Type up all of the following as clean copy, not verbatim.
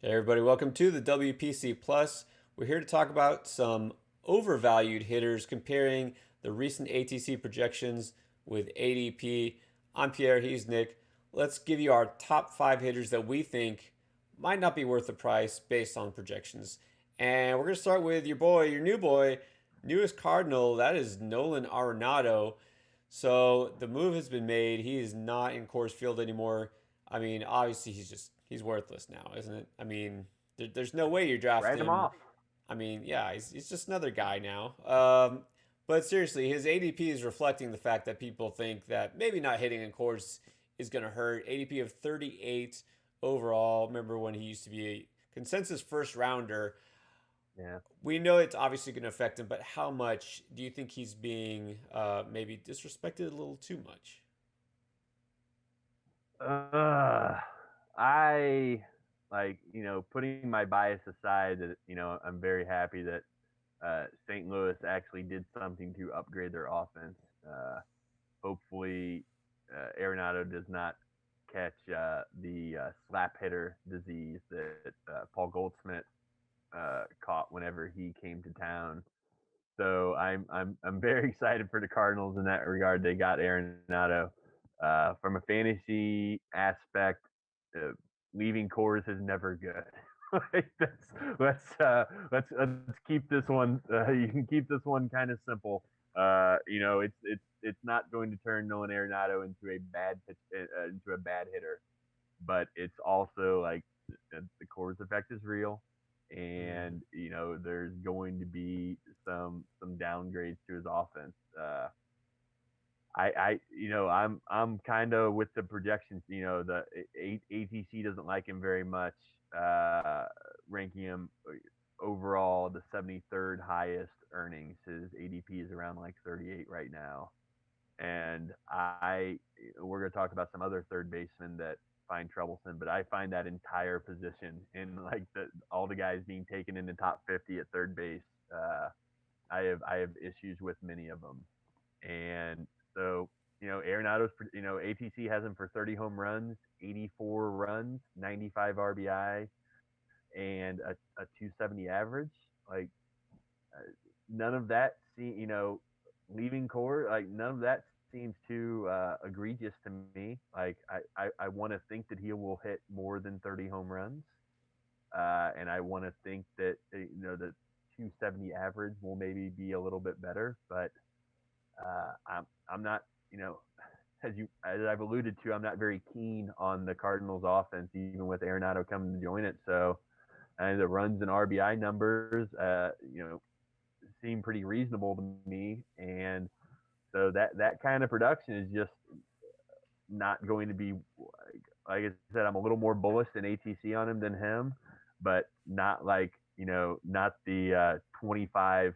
Hey everybody, welcome to the WPC Plus. We're here to talk about some overvalued hitters comparing the recent ATC projections with ADP. I'm Pierre, he's Nick. Let's give you our top 5 hitters that we think might not be worth the price based on projections. And we're going to start with your boy, your new boy, newest Cardinal, that is Nolan Arenado. So the move has been made. He is not in Coors Field anymore. I mean, obviously he's worthless now, isn't it? I mean, there's no way you draft Write him him. off. I mean, yeah, he's just another guy now. But seriously, his ADP is reflecting the fact that people think that maybe not hitting in Coors is going to hurt. ADP of 38 overall. Remember when he used to be a consensus first rounder? Yeah. We know it's obviously going to affect him, but how much do you think he's being maybe disrespected a little too much? Uh, I putting my bias aside that, I'm very happy that St. Louis actually did something to upgrade their offense. Hopefully, Arenado does not catch the slap hitter disease that Paul Goldsmith caught whenever he came to town. So I'm very excited for the Cardinals in that regard. They got Arenado. From a fantasy aspect, uh, leaving cores is never good. Like, let's keep this one. You can keep this one kind of simple. It's not going to turn Nolan Arenado into a bad pitch, into a bad hitter, but it's also like the cores effect is real, Mm. and there's going to be some downgrades to his offense. I'm kind of with the projections. The ATC doesn't like him very much, uh, ranking him overall the 73rd highest earnings. His ADP is around like 38 right now, and we're going to talk about some other third basemen that find troublesome, but I find that entire position in like all the guys being taken in the top 50 at third base. Uh, I have issues with many of them, and so Arenado's ATC has him for 30 home runs, 84 runs, 95 RBI, and a 270 average. Like, none of that leaving core, like none of that seems too egregious to me. Like, I want to think that he will hit more than 30 home runs, and I want to think that the 270 average will maybe be a little bit better, but I'm not, as I've alluded to, I'm not very keen on the Cardinals offense, even with Arenado coming to join it. So, and the runs and RBI numbers, seem pretty reasonable to me, and so that kind of production is just not going to be like I said. I'm a little more bullish than ATC on him than him, but not like not the 25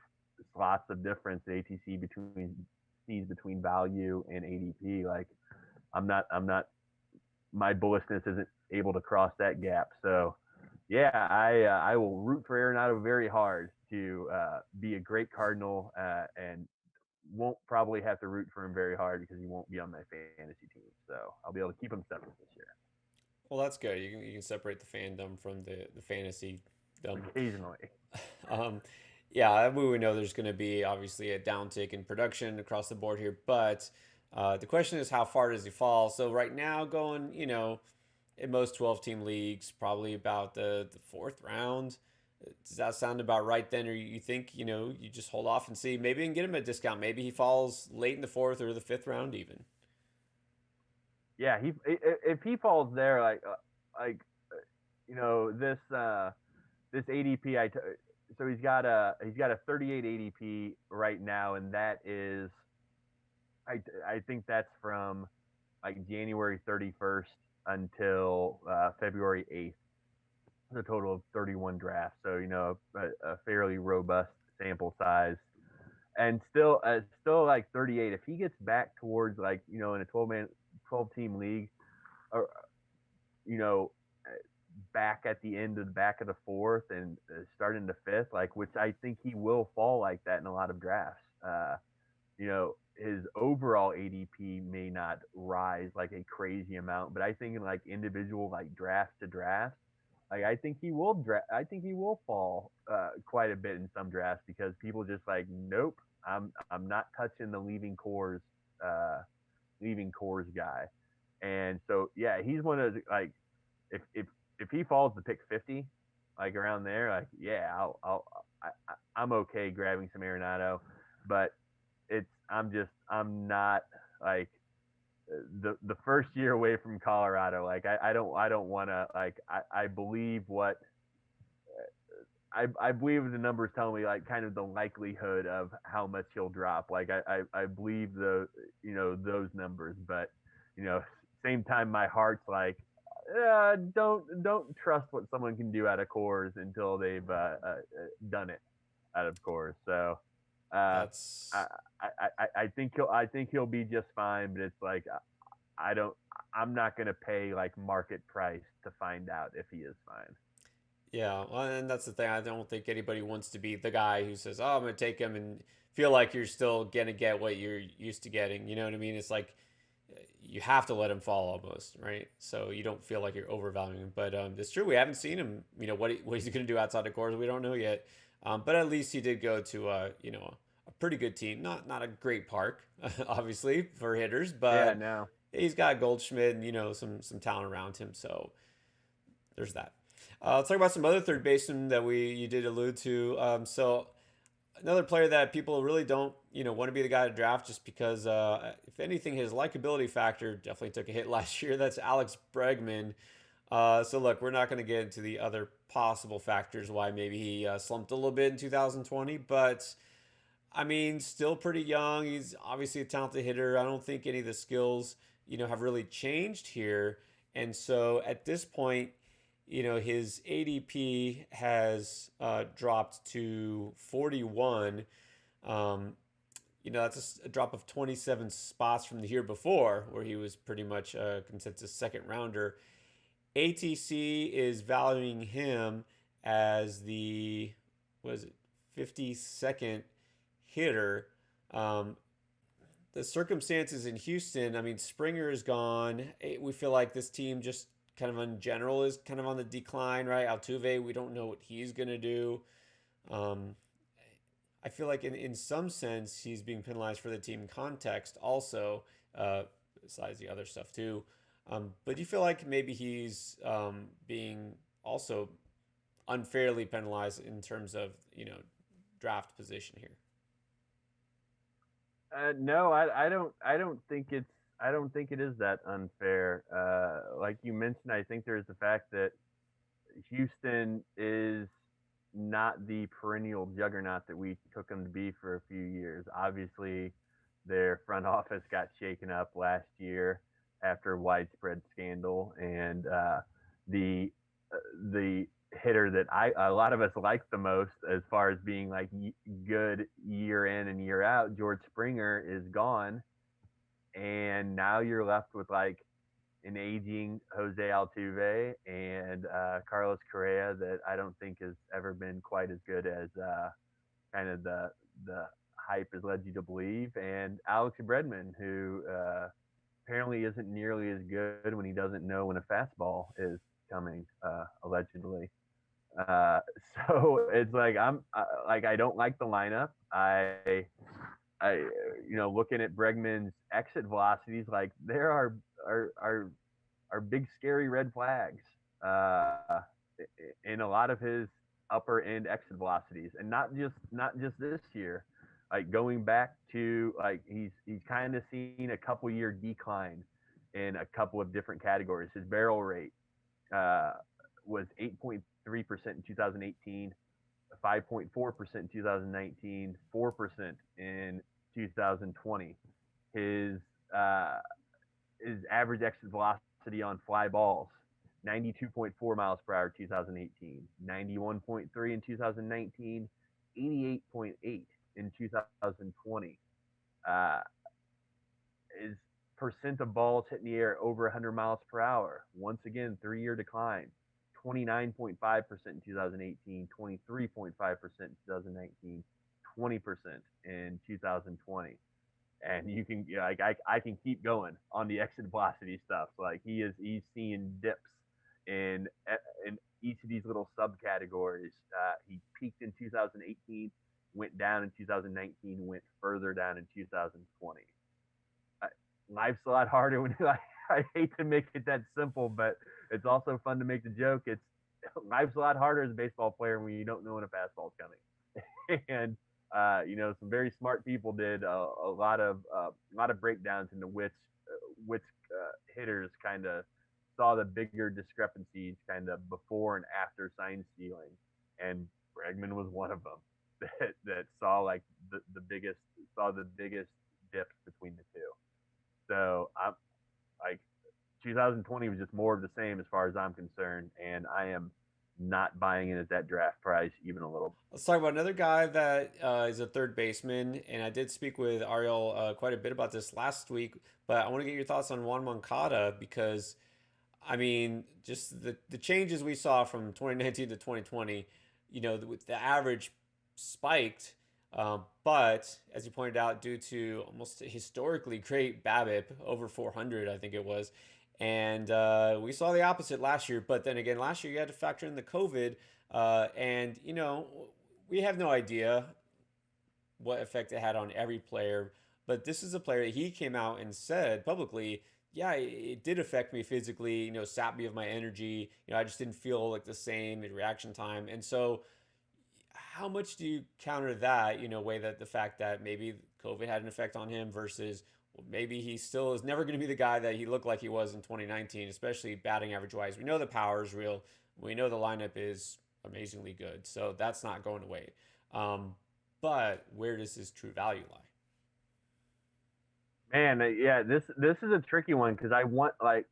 slots of difference that ATC between sees between value and ADP. Like, I'm not my bullishness isn't able to cross that gap. So yeah, I will root for Arenado very hard to be a great Cardinal, and won't probably have to root for him very hard because he won't be on my fantasy team. So I'll be able to keep him separate this year. Well, that's good. You can separate the fandom from the fantasy dumb. Occasionally. Um, yeah, we know there's going to be obviously a downtick in production across the board here, but the question is how far does he fall? So right now, going in most 12-team leagues, probably about the fourth round. Does that sound about right then, or you think you just hold off and see? Maybe you can get him at a discount. Maybe he falls late in the fourth or the fifth round even. Yeah, he if he falls there, like this ADP so he's got a 38 ADP right now, and that is I think that's from like January 31st until February 8th. A total of 31 drafts, so a fairly robust sample size, and still like 38. If he gets back towards, like, in a 12 team league, or you know back at the end of the back of the fourth and starting the fifth, like, which I think he will fall like that in a lot of drafts. His overall ADP may not rise like a crazy amount, but I think in like individual, like draft to draft, Like I think he will fall quite a bit in some drafts because people just like, nope, I'm not touching the uh, leaving cores guy. And so yeah, he's one of the, like if he falls to pick 50, like around there, like yeah, I'm okay grabbing some Arenado, but I'm not like the first year away from Colorado. Like I don't want to like I believe what I believe the numbers tell me like kind of the likelihood of how much he'll drop. Like I believe the those numbers, but same time my heart's like don't trust what someone can do out of cores until they've done it out of cores. So uh, I, That's I think he'll be just fine, but it's like I don't I'm not gonna pay like market price to find out if he is fine. Yeah, well, and that's the thing. I don't think anybody wants to be the guy who says, "Oh, I'm going to take him," and feel like you're still going to get what you're used to getting. You know what I mean? It's like you have to let him fall almost, right? So you don't feel like you're overvaluing him. But it's true. We haven't seen him. What he's going to do outside the course, we don't know yet. But at least he did go to a pretty good team. Not a great park, obviously for hitters, Yeah, but no. he's got Goldschmidt and some talent around him. So there's that. Let's talk about some other third basemen that you did allude to. So another player that people really don't want to be the guy to draft just because if anything his likability factor definitely took a hit last year. That's Alex Bregman. So look, we're not going to get into the other possible factors why maybe he slumped a little bit in 2020, but I mean, still pretty young. He's obviously a talented hitter. I don't think any of the skills, have really changed here. And so at this point, his ADP has dropped to 41. Um, that's a drop of 27 spots from the year before, where he was pretty much a consensus second rounder. ATC is valuing him as the, was it, 52nd hitter. Um, the circumstances in Houston, I mean, Springer is gone. We feel like this team just kind of in general is kind of on the decline, right? Altuve, we don't know what he's going to do. Um, I feel like in some sense, he's being penalized for the team context also, besides the other stuff too. But do you feel like maybe he's being also unfairly penalized in terms of, draft position here? No, I don't think it is that unfair. Like you mentioned, I think there's the fact that Houston is not the perennial juggernaut that we took them to be for a few years. Obviously, their front office got shaken up last year after widespread scandal, and the the hitter that a lot of us like the most as far as being like good year in and year out, George Springer is gone, and now you're left with like an aging Jose Altuve and Carlos Correa that I don't think has ever been quite as good as kind of the hype has led you to believe, and Alex Bredman, who apparently isn't nearly as good when he doesn't know when a fastball is coming, allegedly. Uh, so it's like I don't like the lineup. I looking at Bregman's exit velocities, like there are are big scary red flags uh, in a lot of his upper end exit velocities, and not just this year. Like going back to like he's kind of seen a couple year decline in a couple of different categories. His barrel rate uh, was 8.3% in 2018, 5.4% in 2019, 4% in 2020. His uh, his average exit velocity on fly balls 92.4 miles per hour 2018, 91.3 in 2019, 88.8 in 2020. Uh, his percent of balls hitting the air over 100 miles per hour, once again, 3 year decline. 29.5% in 2018, 23.5% in 2019, 20% in 2020. And you can like I can keep going on the exit velocity stuff. So like he's seeing dips in in each of these little subcategories. He peaked in 2018, went down in 2019, went further down in 2020. Life's a lot harder when I hate to make it that simple, but it's also fun to make the joke. It's life's a lot harder as a baseball player when you don't know when a fastball's coming. And some very smart people did a lot of breakdowns into which hitters kind of saw the bigger discrepancies kind of before and after sign stealing, and Bregman was one of them that saw like the biggest dips between the two. So I'm like 2020 was just more of the same as far as I'm concerned, and I am not buying in at that draft price even a little. Let's talk about another guy that is a third baseman, and I did speak with Ariel quite a bit about this last week. But I want to get your thoughts on Juan Mankata because, I mean, just the changes we saw from 2019 to 2020. The average spiked, but as you pointed out, due to almost historically great BABIP, over 400, I think it was. And we saw the opposite last year. But then again, last year you had to factor in the COVID. And, we have no idea what effect it had on every player. But this is a player that he came out and said publicly, yeah, it did affect me physically, sapped me of my energy. I just didn't feel like the same in reaction time. And so, how much do you counter that, weigh that the fact that maybe COVID had an effect on him versus maybe he still is never going to be the guy that he looked like he was in 2019, especially batting average wise. We know the power is real. We know the lineup is amazingly good. So that's not going away. But where does his true value lie? Man, yeah, this is a tricky one because I want like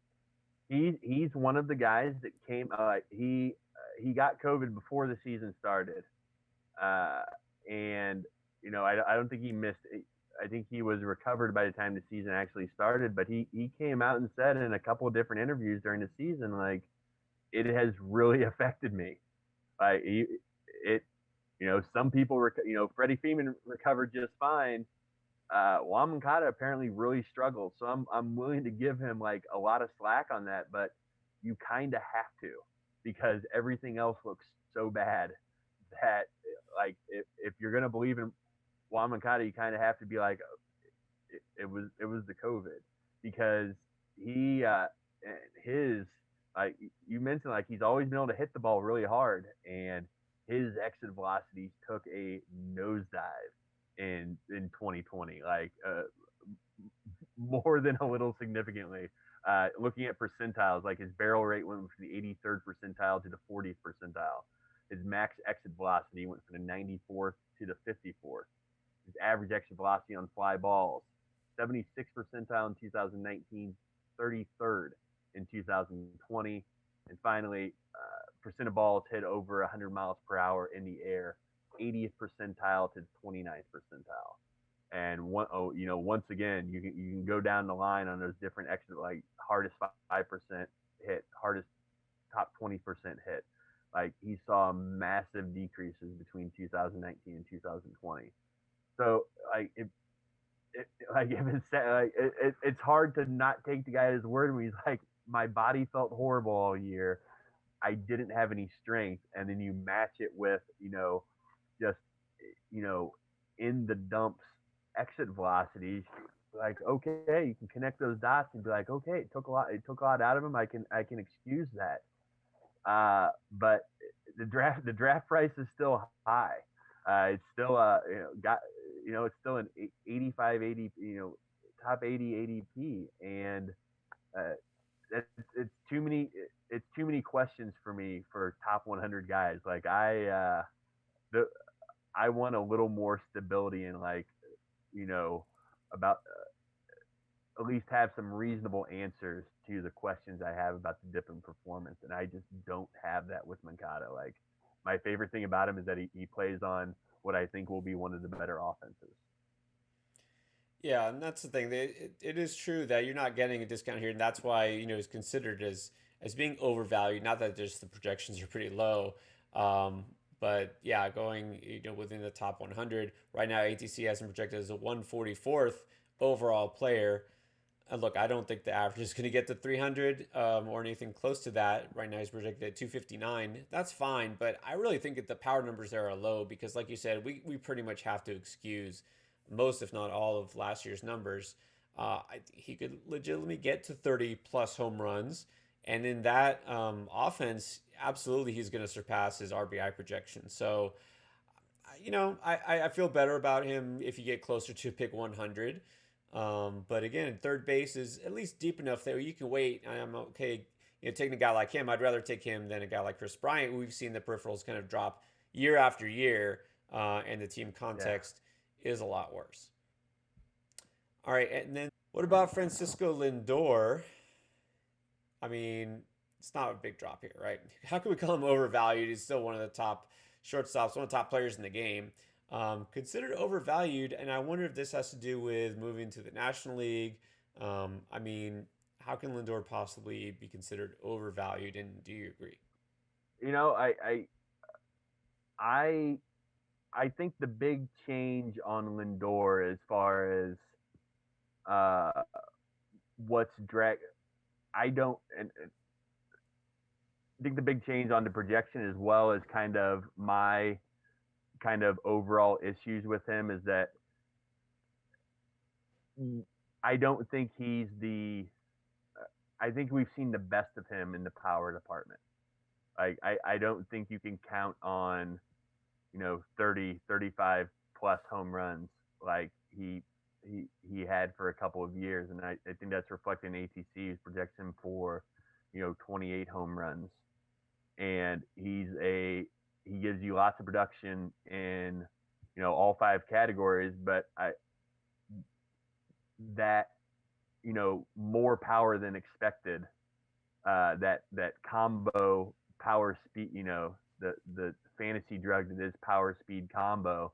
he's one of the guys that came he got COVID before the season started, and I don't think he missed. I think he was recovered by the time the season actually started. But he came out and said in a couple of different interviews during the season, like it has really affected me. Like some people, Freddie Freeman recovered just fine. Juan Mankata apparently really struggles, so I'm willing to give him like a lot of slack on that, but you kind of have to because everything else looks so bad that like if you're gonna believe in Juan Mankata, you kind of have to be like it was the COVID because he his like you mentioned like he's always been able to hit the ball really hard and his exit velocities took a nosedive in 2020, like more than a little significantly. Looking at percentiles, like his barrel rate went from the 83rd percentile to the 40th percentile. His max exit velocity went from the 94th to the 54th. His average exit velocity on fly balls, 76th percentile in 2019, 33rd in 2020, and finally, percent of balls hit over 100 miles per hour in the air, 80th percentile to 29th percentile. And once again, you can go down the line on those different exit, like hardest 5% hit, hardest top 20% hit. Like he saw massive decreases between 2019 and 2020. So like it's hard to not take the guy at his word when he's like, my body felt horrible all year. I didn't have any strength, and then you match it with just in the dumps exit velocities. Like okay, you can connect those dots and be like, okay, it took a lot out of him. I can excuse that. But the draft price is still high. It's still it's still an 85 80 top 80 ADP, and it's too many questions for me for top 100 guys. Like I want a little more stability and like about at least have some reasonable answers to the questions I have about the dip in performance, and I just don't have that with Mankata. Like my favorite thing about him is that he plays on what I think will be one of the better offenses. Yeah, and that's the thing. It is true that you're not getting a discount here, and that's why he's considered as being overvalued. Not that just the projections are pretty low, but yeah, going within the top 100 right now, ATC has him projected as a 144th overall player. Look, I don't think the average is going to get to 300 or anything close to that. Right now, he's projected at 259. That's fine, but I really think that the power numbers there are low because, like you said, we pretty much have to excuse most, if not all, of last year's numbers. He could legitimately get to 30 plus home runs. And in that offense, absolutely, he's going to surpass his RBI projection. So, I feel better about him if you get closer to pick 100. But again, third base is at least deep enough that you can wait. I'm okay, taking a guy like him. I'd rather take him than a guy like Chris Bryant. We've seen the peripherals kind of drop year after year, and the team context is a lot worse. All right, and then what about Francisco Lindor? I mean, it's not a big drop here, right? How can we call him overvalued? He's still one of the top shortstops, one of the top players in the game. Considered overvalued, and I wonder if this has to do with moving to the National League. I mean, how can Lindor possibly be considered overvalued, and do you agree? You know, I I think the big change on Lindor as far as uh, what's drag. I don't, and I think the big change on the projection as well as kind of my kind of overall issues with him is that I don't think he's the. I think we've seen the best of him in the power department. I don't think you can count on 30, 35 plus home runs like he had for a couple of years, and I think that's reflected in ATC's projection for 28 home runs, and he gives you lots of production in all five categories, but that more power than expected, that combo power speed, the fantasy drug that is power speed combo.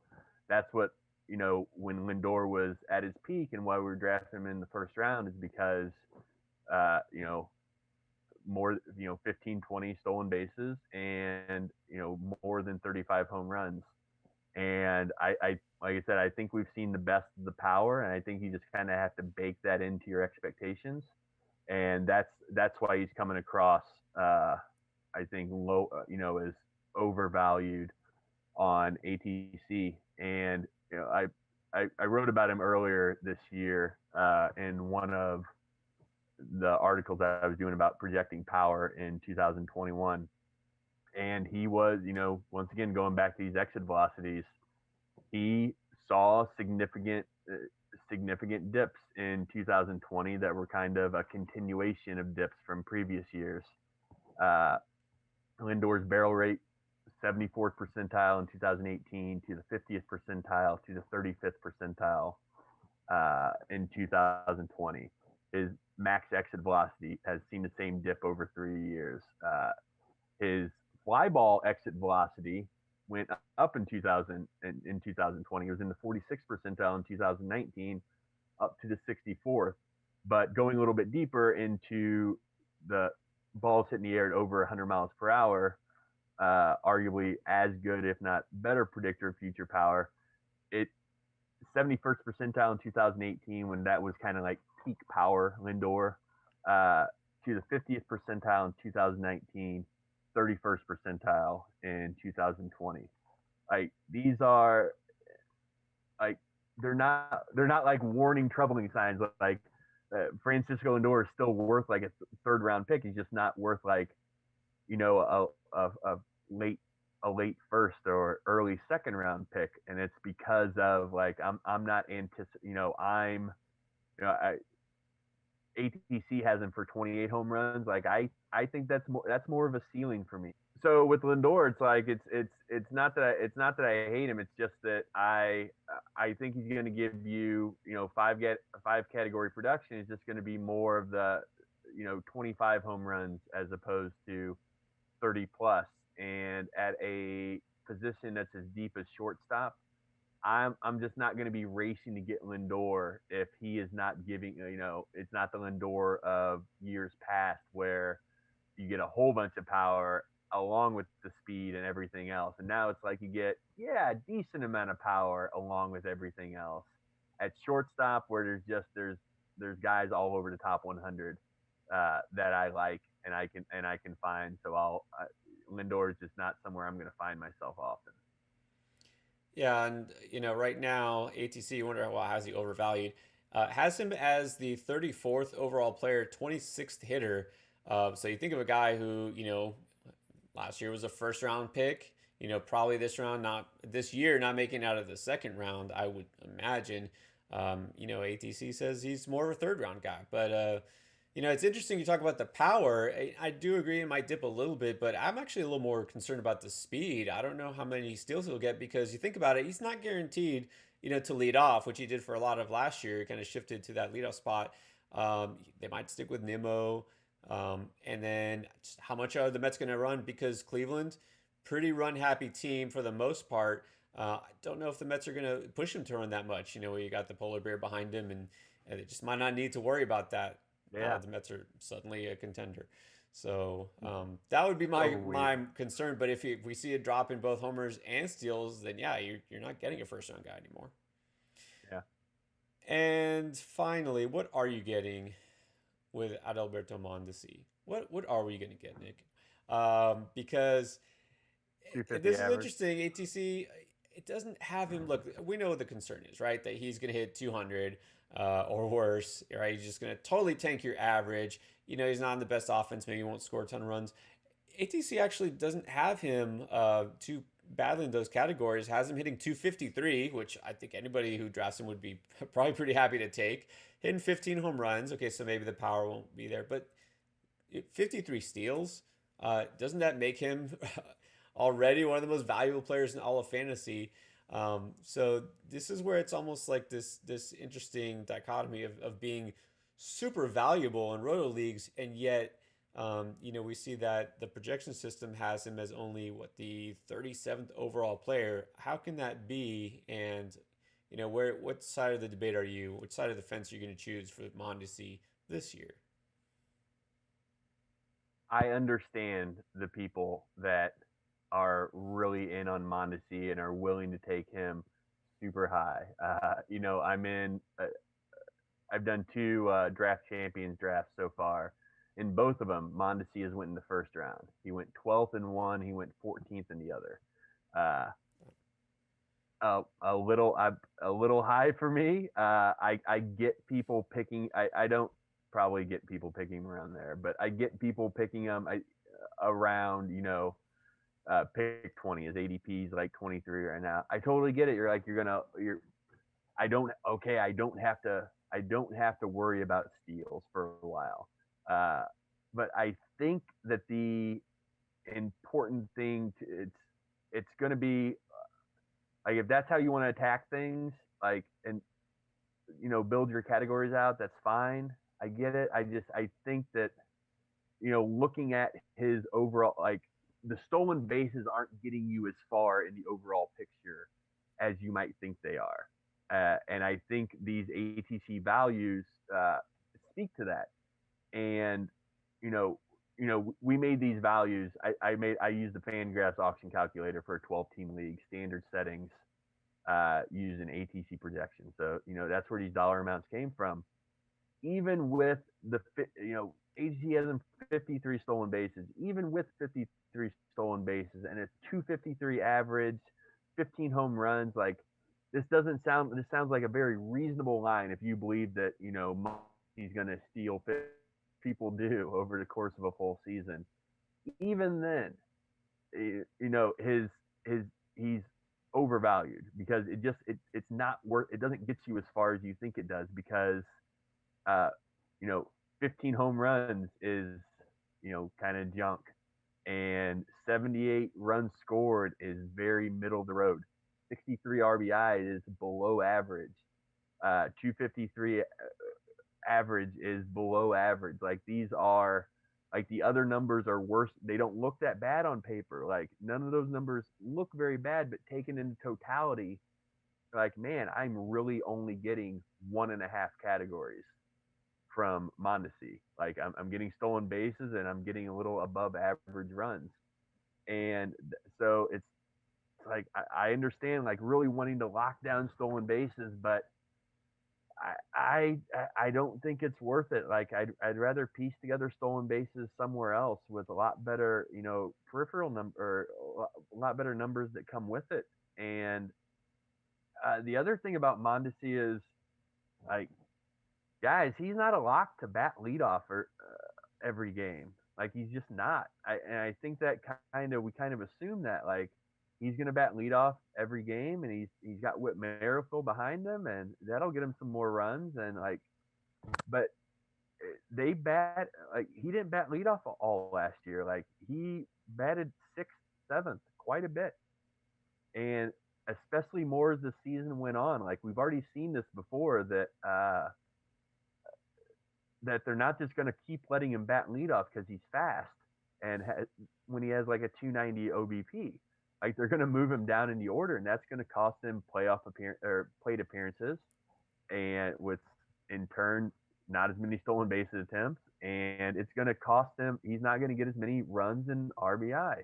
That's what when Lindor was at his peak and why we were drafting him in the first round is because more 15, 20 stolen bases and more than 35 home runs. And I like I said, I think we've seen the best of the power, and I think you just kind of have to bake that into your expectations, and that's why he's coming across. I think low, is overvalued on ATC, and I wrote about him earlier this year in one of the articles that I was doing about projecting power in 2021, and he was, once again going back to these exit velocities, he saw significant dips in 2020 that were kind of a continuation of dips from previous years. Uh, Lindor's barrel rate 74th percentile in 2018 to the 50th percentile to the 35th percentile in 2020. His max exit velocity has seen the same dip over 3 years. His fly ball exit velocity went up in 2020. It was in the 46th percentile in 2019, up to the 64th. But going a little bit deeper into the balls hitting the air at over 100 miles per hour, arguably as good, if not better, predictor of future power. It 71st percentile in 2018 when that was kind of like peak power Lindor, to the 50th percentile in 2019, 31st percentile in 2020. Like these are like they're not like warning troubling signs. Like Francisco Lindor is still worth like a third round pick. He's just not worth like a late first or early second round pick, and it's because of like I'm not ATC has him for 28 home runs. Like I think that's more of a ceiling for me. So with Lindor, it's like it's not that I hate him. It's just that I think he's going to give you five category production. It's just going to be more of the 25 home runs as opposed to 30 plus. And at a position that's as deep as shortstop, I'm just not going to be racing to get Lindor if he is not giving, it's not the Lindor of years past where you get a whole bunch of power along with the speed and everything else. And now it's like you get, a decent amount of power along with everything else. At shortstop, where there's there's guys all over the top 100 that I like and I can find. So Lindor is just not somewhere I'm going to find myself often. Yeah, and right now ATC, you wonder, well, how's he overvalued? Has him as the 34th overall player, 26th hitter. So you think of a guy who last year was a first round pick. Probably this year, not making it out of the second round. I would imagine. ATC says he's more of a third round guy, but it's interesting you talk about the power. I do agree it might dip a little bit, but I'm actually a little more concerned about the speed. I don't know how many steals he'll get because you think about it, he's not guaranteed, to lead off, which he did for a lot of last year. He kind of shifted to that leadoff spot. They might stick with Nimmo. And then how much are the Mets going to run? Because Cleveland, pretty run happy team for the most part. I don't know if the Mets are going to push him to run that much. You got the polar bear behind him, and they just might not need to worry about that. Yeah, The Mets are suddenly a contender. So that would be my overweight. concern. But if we see a drop in both homers and steals, then yeah, you're not getting a first round guy anymore. Yeah. And finally, what are you getting with Alberto Mondeci? What are we going to get, Nick? Because 250 this is average. interesting. ATC, it doesn't have him. Look, we know what the concern is, right? That he's going to hit 200 or worse, right? He's just going to totally tank your average. He's not in the best offense. Maybe he won't score a ton of runs. ATC actually doesn't have him too badly in those categories. Has him hitting 253, which I think anybody who drafts him would be probably pretty happy to take. Hitting 15 home runs. Okay, so maybe the power won't be there, but 53 steals. Doesn't that make him already one of the most valuable players in all of fantasy? So this is where it's almost like this interesting dichotomy of being super valuable in roto leagues, and yet we see that the projection system has him as only the 37th overall player. How can that be? And what side of the debate are you? Which side of the fence are you going to choose for Mondesi this year? I understand the people that are really in on Mondesi and are willing to take him super high. I'm in. I've done two draft champions drafts so far. In both of them, Mondesi has went in the first round. He went 12th in one. He went 14th in the other. Uh, a little high for me. I get people picking. I don't probably get people picking him around there, but I get people picking him around pick 20. His ADP is like 23 right now. I totally get it. I don't have to worry about steals for a while. But I think that the important thing it's going to be like, if that's how you want to attack things, like, and build your categories out, that's fine. I get it. I think that looking at his overall, like, the stolen bases aren't getting you as far in the overall picture as you might think they are. And I think these ATC values speak to that. And we made these values. I used the Fangraphs auction calculator for a 12-team league, standard settings, using ATC projection. So that's where these dollar amounts came from. Even with ATC has 53 stolen bases. Even with 53 stolen bases and a 253 average, 15 home runs, like, this sounds like a very reasonable line if you believe that he's going to steal. People do over the course of a full season. Even then, he's overvalued because it's not worth. It doesn't get you as far as you think it does because uh, 15 home runs is kind of junk, and 78 runs scored is very middle of the road. 63 RBI is below average. 253 average is below average. Like, these are, like, the other numbers are worse. They don't look that bad on paper. Like, none of those numbers look very bad, but taken into totality, like, man, I'm really only getting 1.5 categories from Mondesi. Like, I'm getting stolen bases and I'm getting a little above average runs. And so it's like, I understand, like, really wanting to lock down stolen bases, but I don't think it's worth it. Like I'd rather piece together stolen bases somewhere else with a lot better, peripheral number, or a lot better numbers that come with it. And the other thing about Mondesi is, like, guys, he's not a lock to bat leadoff every game. Like, he's just not. And I think that we kind of assume that, like, he's going to bat leadoff every game, and he's got Whit Merrifield behind him, and that'll get him some more runs. And, like, but they bat, like, he didn't bat leadoff all last year. Like, he batted sixth, seventh quite a bit, and especially more as the season went on. Like, we've already seen this before, that they're not just going to keep letting him bat leadoff because he's fast and when he has like a 290 OBP. Like, they're going to move him down in the order, and that's going to cost him plate appearances, and with, in turn, not as many stolen bases attempts, and it's going to cost him. He's not going to get as many runs and RBI.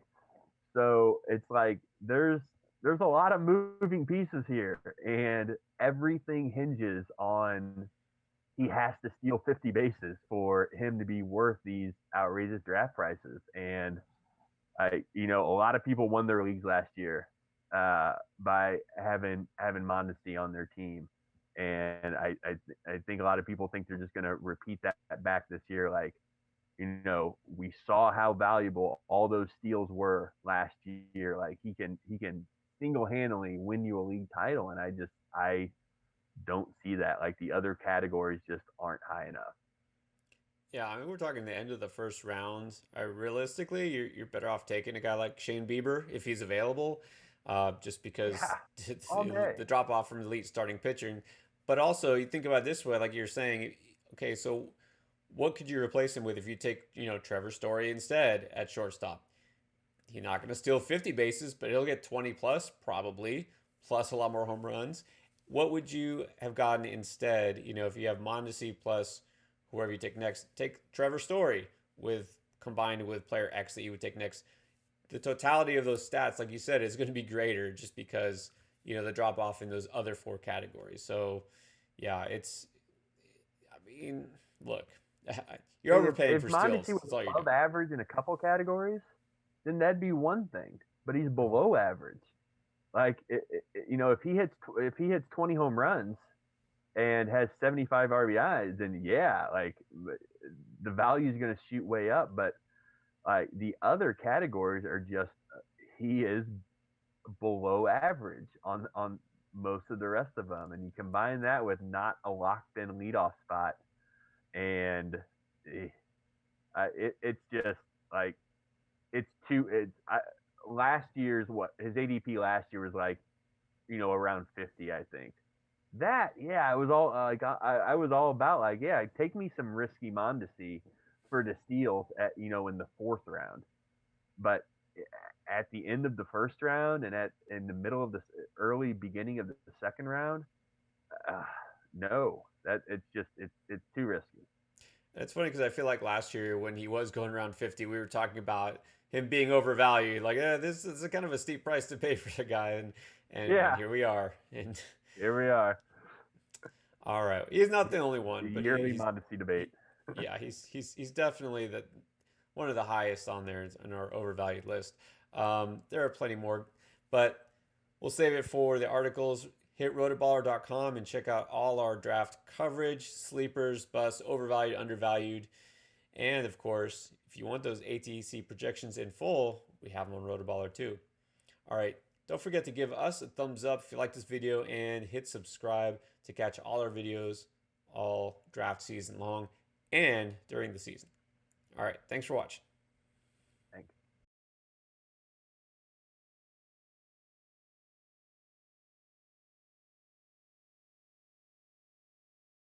So it's like there's a lot of moving pieces here, and everything hinges on he has to steal 50 bases for him to be worth these outrageous draft prices. And a lot of people won their leagues last year by having Mondesi on their team, and I think a lot of people think they're just going to repeat that back this year. Like, we saw how valuable all those steals were last year. Like, he can single-handedly win you a league title, and I don't see that. Like, the other categories just aren't high enough. Yeah, I mean, we're talking the end of the first rounds. Realistically, you're better off taking a guy like Shane Bieber if he's available, just because the drop off from elite starting pitching. But also, you think about it this way, like you're saying, okay, so what could you replace him with if you take, Trevor Story instead at shortstop? He's not going to steal 50 bases, but he'll get 20 plus, probably, plus a lot more home runs. What would you have gotten instead? If you have Mondesi plus whoever you take next, take Trevor Story combined with player X that you would take next. The totality of those stats, like you said, is going to be greater just because, the drop off in those other four categories. So, yeah, look, you're overpaying for steals. If Mondesi was above average in a couple categories, then that'd be one thing. But he's below average. Like, if he hits 20 home runs and has 75 RBIs, then yeah, like, the value is going to shoot way up. But like, the other categories are just, he is below average on most of the rest of them, and you combine that with not a locked in leadoff spot, and it's just like last year's his ADP last year was like, around 50, I think. That, yeah, it was all like I was all about, like, yeah, take me some risky Mondesi for the steals at in the fourth round, but at the end of the first round and in the middle of the early beginning of the second round, no, that it's too risky. It's funny because I feel like last year when he was going around 50, we were talking about him being overvalued. Like, this is a kind of a steep price to pay for the guy, and yeah, here we are. And here we are. All right, he's not the only one. The yearly Mondesi debate. Yeah, he's definitely one of the highest on there in our overvalued list. There are plenty more, but we'll save it for the articles. Hit rotoballer.com and check out all our draft coverage, sleepers, busts, overvalued, undervalued. And of course, if you want those ATC projections in full, we have them on RotoBaller too. All right, don't forget to give us a thumbs up if you like this video and hit subscribe to catch all our videos all draft season long and during the season. All right, thanks for watching.